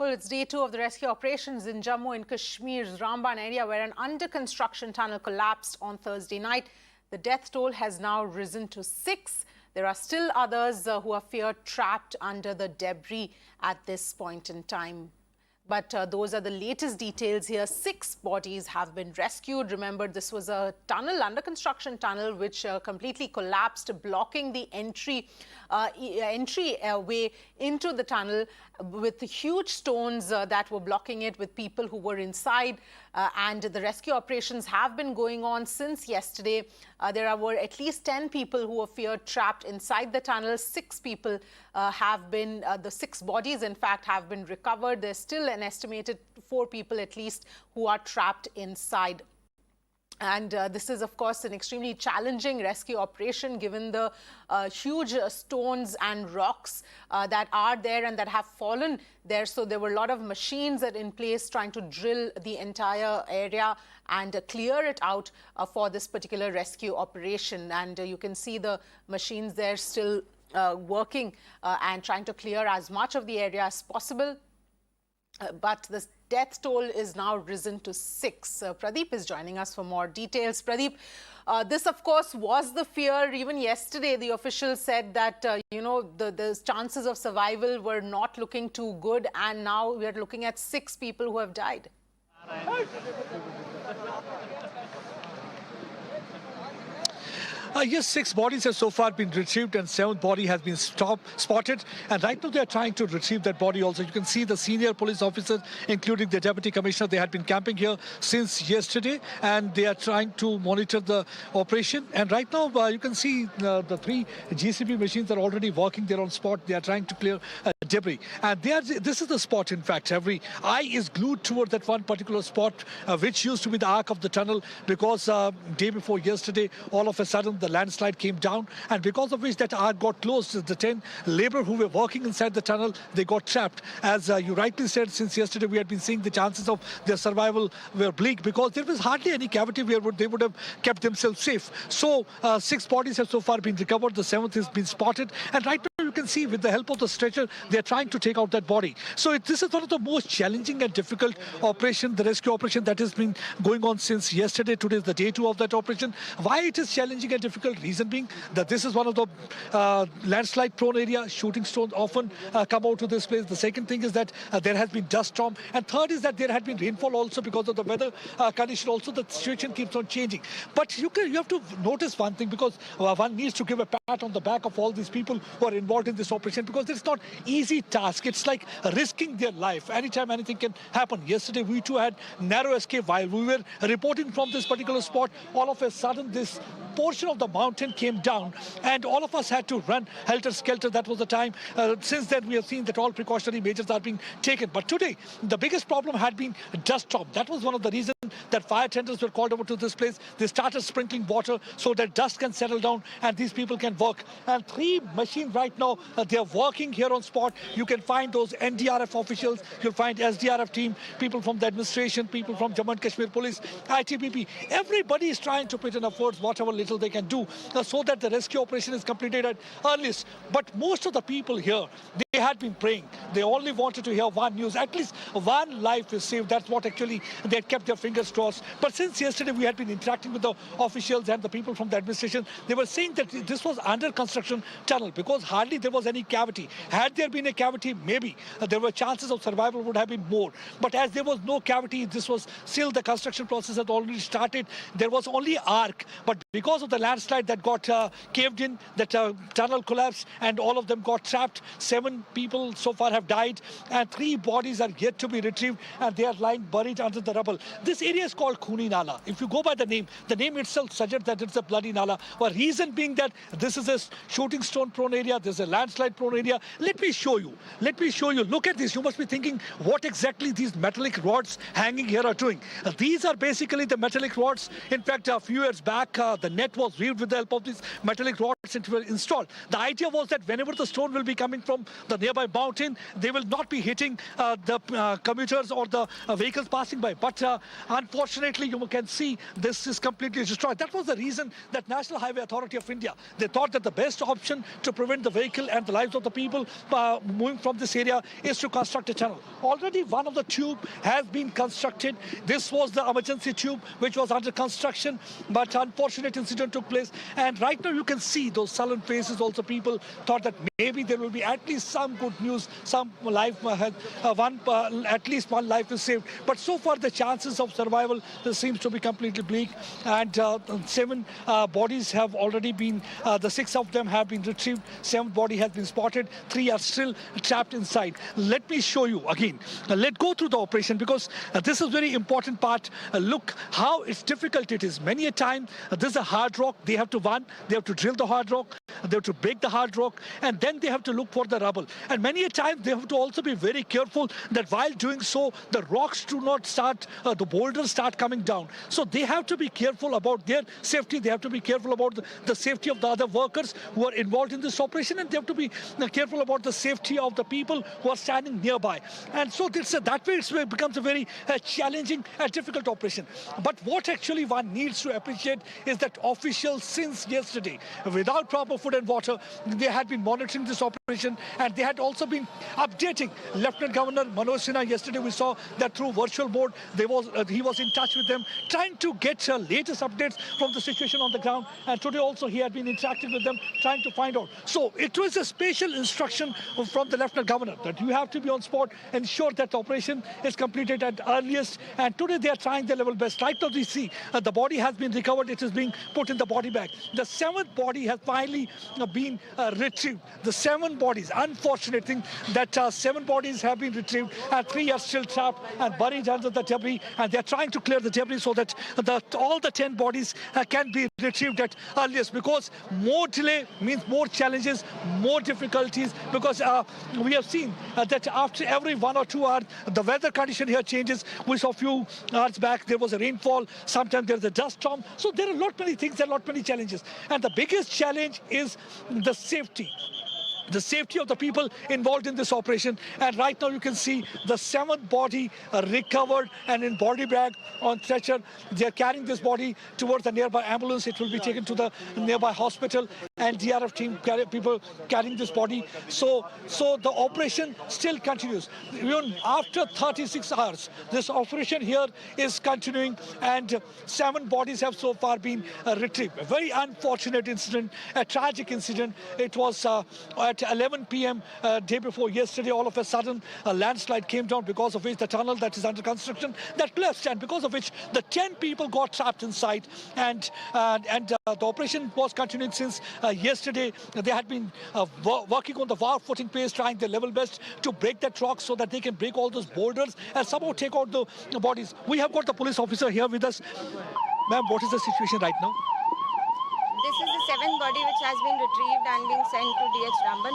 Well, it's day 2 of the rescue operations in Jammu and Kashmir's Ramban area, where an under-construction tunnel collapsed on Thursday night. The death toll has now risen to 6. There are still others who are feared trapped under the debris at this point in time. But those are the latest details here. 6 bodies have been rescued. Remember, this was a tunnel, under-construction tunnel, which completely collapsed, blocking the entryway into the tunnel with huge stones that were blocking it, with people who were inside. And the rescue operations have been going on since yesterday. There were at least 10 people who were feared trapped inside the tunnel. 6 people the 6 bodies, in fact, have been recovered. There's still an estimated 4 people at least who are trapped inside. And this is, of course, an extremely challenging rescue operation, given the huge stones and rocks that are there and that have fallen there. So there were a lot of machines that in place trying to drill the entire area and clear it out for this particular rescue operation. And you can see the machines there still working and trying to clear as much of the area as possible. But the death toll is now risen to 6. Pradeep is joining us for more details. Pradeep, this, of course, was the fear. Even yesterday, the officials said that, the chances of survival were not looking too good. And now we are looking at 6 people who have died. Yes, 6 bodies have so far been retrieved and 7th body has been spotted. And right now they are trying to retrieve that body also. You can see the senior police officers, including the deputy commissioner, they had been camping here since yesterday, and they are trying to monitor the operation. And right now you can see the 3 GCP machines are already working there on spot. They are trying to clear debris. And this is the spot, in fact. Every eye is glued toward that one particular spot, which used to be the arc of the tunnel, because day before yesterday, all of a sudden, the landslide came down, and because of which that arc got closed. The 10 laborers who were working inside the tunnel, they got trapped. As you rightly said, since yesterday we had been seeing the chances of their survival were bleak, because there was hardly any cavity where they would have kept themselves safe. So 6 bodies have so far been recovered. The 7th has been spotted, and right now you can see, with the help of the stretcher, they are trying to take out that body. So this is one of the most challenging and difficult operation, the rescue operation, that has been going on since yesterday. Today is the day 2 of that operation. Why it is challenging and difficult? Reason being that this is one of the landslide prone area. Shooting stones often come out to this place. The second thing is that there has been dust storm, and third is that there had been rainfall also. Because of the weather condition also, the situation keeps on changing. But you have to notice one thing, because one needs to give a pat on the back of all these people who are involved in this operation, because it's not easy task. It's like risking their life. Anytime anything can happen. Yesterday we too had narrow escape. While we were reporting from this particular spot, all of a sudden this portion of the mountain came down, and all of us had to run helter-skelter. That was the time. Since then, we have seen that all precautionary measures are being taken. But today, the biggest problem had been dust storm. That was one of the reasons that fire tenders were called over to this place. They started sprinkling water so that dust can settle down and these people can work. And 3 machines right now, they are working here on spot. You can find those NDRF officials, you'll find SDRF team, people from the administration, people from Jammu and Kashmir Police, ITBP. Everybody is trying to put in efforts, whatever little they can do, so that the rescue operation is completed at earliest. But most of the people here, they had been praying. They only wanted to hear one news. At least one life is saved. That's what actually they had kept their fingers crossed. But since yesterday we had been interacting with the officials and the people from the administration, they were saying that this was under construction tunnel, because hardly there was any cavity. Had there been a cavity, maybe there were chances of survival would have been more. But as there was no cavity, this was still, the construction process had already started. There was only arc. But because of the landslide that got caved in, that tunnel collapsed, and all of them got trapped. 7 people so far have died, and 3 bodies are yet to be retrieved, and they are lying buried under the rubble. This area is called Khuni Nala. If you go by the name itself suggests that it's a bloody Nala. But reason being that this is a shooting stone prone area, there's a landslide prone area. Let me show you. Look at this. You must be thinking what exactly these metallic rods hanging here are doing. These are basically the metallic rods. In fact, a few years back, the net was weaved with the help of these metallic rods. were installed. The idea was that whenever the stone will be coming from the nearby mountain, they will not be hitting the commuters or the vehicles passing by. But unfortunately, you can see this is completely destroyed. That was the reason that National Highway Authority of India, they thought that the best option to prevent the vehicle and the lives of the people moving from this area is to construct a channel. Already one of the tube has been constructed. This was the emergency tube which was under construction, but unfortunate incident took place. And right now you can see those sullen faces. Also people thought that maybe there will be at least some good news, some life, at least one life is saved. But so far the chances of survival seems to be completely bleak. And 7 bodies have already been, the 6 of them have been retrieved. 7th body has been spotted. 3 are still trapped inside. Let me show you again. Let's go through the operation, because this is very important part. Look how it's difficult it is. Many a time, this is a hard rock. They have to they have to drill the hard rock. They have to break the hard rock, and then they have to look for the rubble. And many a time they have to also be very careful that while doing so, the rocks do not start, the boulders start coming down. So they have to be careful about their safety. They have to be careful about the safety of the other workers who are involved in this operation, and they have to be careful about the safety of the people who are standing nearby. And so that way it becomes a very challenging and difficult operation. But what actually one needs to appreciate is that officials since yesterday, without proper food and water, they had been monitoring this operation, and they had also been updating Lieutenant Governor Manoj Sinha. Yesterday we saw that through virtual mode, he was in touch with them, trying to get latest updates from the situation on the ground. And today also he had been interacting with them, trying to find out. So it was a special instruction from the Lieutenant Governor that you have to be on spot, ensure that the operation is completed at earliest. And today they are trying their level best. Right now we see the body has been recovered. It is being put in the body bag. The 7th body has finally been retrieved. The 7 bodies, unfortunate thing that 7 bodies have been retrieved, and 3 are still trapped and buried under the debris. And they are trying to clear the debris so that all the 10 bodies can be retrieved at earliest, because more delay means more challenges, more difficulties, because we have seen that after every 1 or 2 hours, the weather condition here changes. We saw a few hours back, there was a rainfall, sometimes there's a dust storm. So there are a lot many things, there are a lot many challenges. And the biggest challenge is the safety. The safety of the people involved in this operation. And right now you can see the 7th body recovered and in body bag on stretcher. They are carrying this body towards the nearby ambulance. It will be taken to the nearby hospital, and DRF team people carrying this body. So the operation still continues. Even after 36 hours, this operation here is continuing, and 7 bodies have so far been retrieved. A very unfortunate incident, a tragic incident. It was at 11 p.m. Day before yesterday. All of a sudden, a landslide came down, because of which the tunnel that is under construction that collapsed, and because of which the 10 people got trapped inside. And the operation was continuing since yesterday. They had been working on the war footing pace, trying their level best to break that rock so that they can break all those boulders and somehow take out the bodies. We have got the police officer here with us. Ma'am, what is the situation right now? This is the 7th body which has been retrieved and being sent to DH Ramban.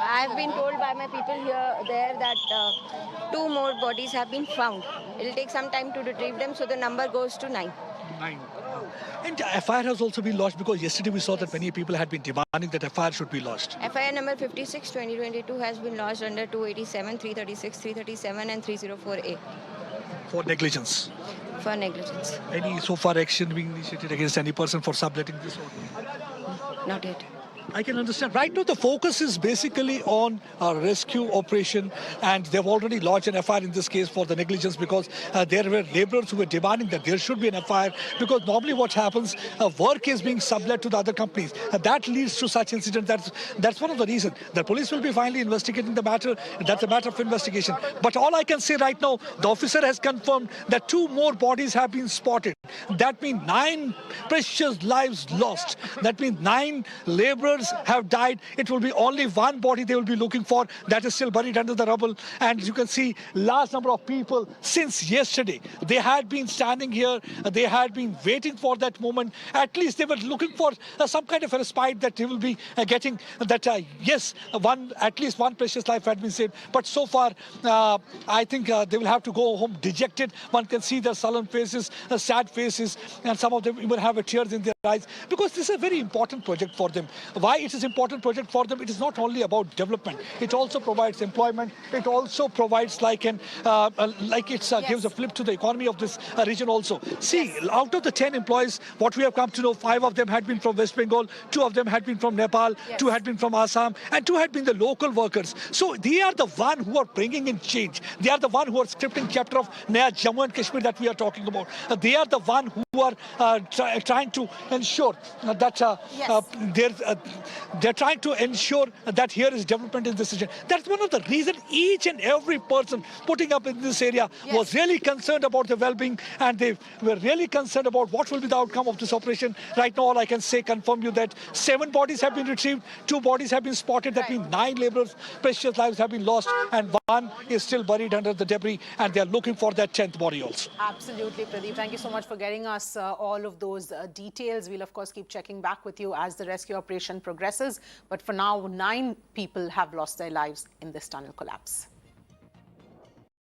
I have been told by my people there that 2 more bodies have been found. It will take some time to retrieve them, so the number goes to 9. 9. And FIR has also been lodged, because yesterday we saw that many people had been demanding that FIR should be lodged. FIR number 56/2022 has been lodged under 287, 336, 337 and 304A. For negligence. For negligence. Any so far action being initiated against any person for subletting this order? Not yet. I can understand. Right now, the focus is basically on a rescue operation, and they've already lodged an FIR in this case for the negligence, because there were laborers who were demanding that there should be an FIR, because normally what happens, work is being sublet to the other companies. That leads to such incidents. That's one of the reasons. The police will be finally investigating the matter. That's a matter of investigation. But all I can say right now, the officer has confirmed that 2 more bodies have been spotted. That means 9 precious lives lost. That means 9 laborers have died. It will be only 1 body they will be looking for, that is still buried under the rubble. And you can see large number of people since yesterday. They had been standing here. They had been waiting for that moment. At least they were looking for some kind of a respite that they will be getting, that yes, at least one precious life had been saved. But so far, I think they will have to go home dejected. One can see their sullen faces, sad faces, and some of them even have tears in their eyes, because this is a very important project for them. Why it is important project for them? It is not only about development. It also provides employment. It also provides gives a flip to the economy of this region also. See, out of the 10 employees, what we have come to know, 5 of them had been from West Bengal, 2 of them had been from Nepal, 2 had been from Assam, and 2 had been the local workers. So they are the one who are bringing in change. They are the one who are scripting chapter of Naya Jammu and Kashmir that we are talking about. They are the one who are trying to ensure that they're trying to ensure that here is development in this region. That's one of the reasons each and every person putting up in this area was really concerned about the well-being, and they were really concerned about what will be the outcome of this operation. Right now, all I can say, confirm you that 7 bodies have been retrieved, 2 bodies have been spotted. That means 9 laborers' precious lives have been lost, and 1 is still buried under the debris, and they are looking for that 10th body also. Absolutely, Pradeep. Thank you so much for getting us all of those details. We'll, of course, keep checking back with you as the rescue operation progresses. But for now, 9 people have lost their lives in this tunnel collapse.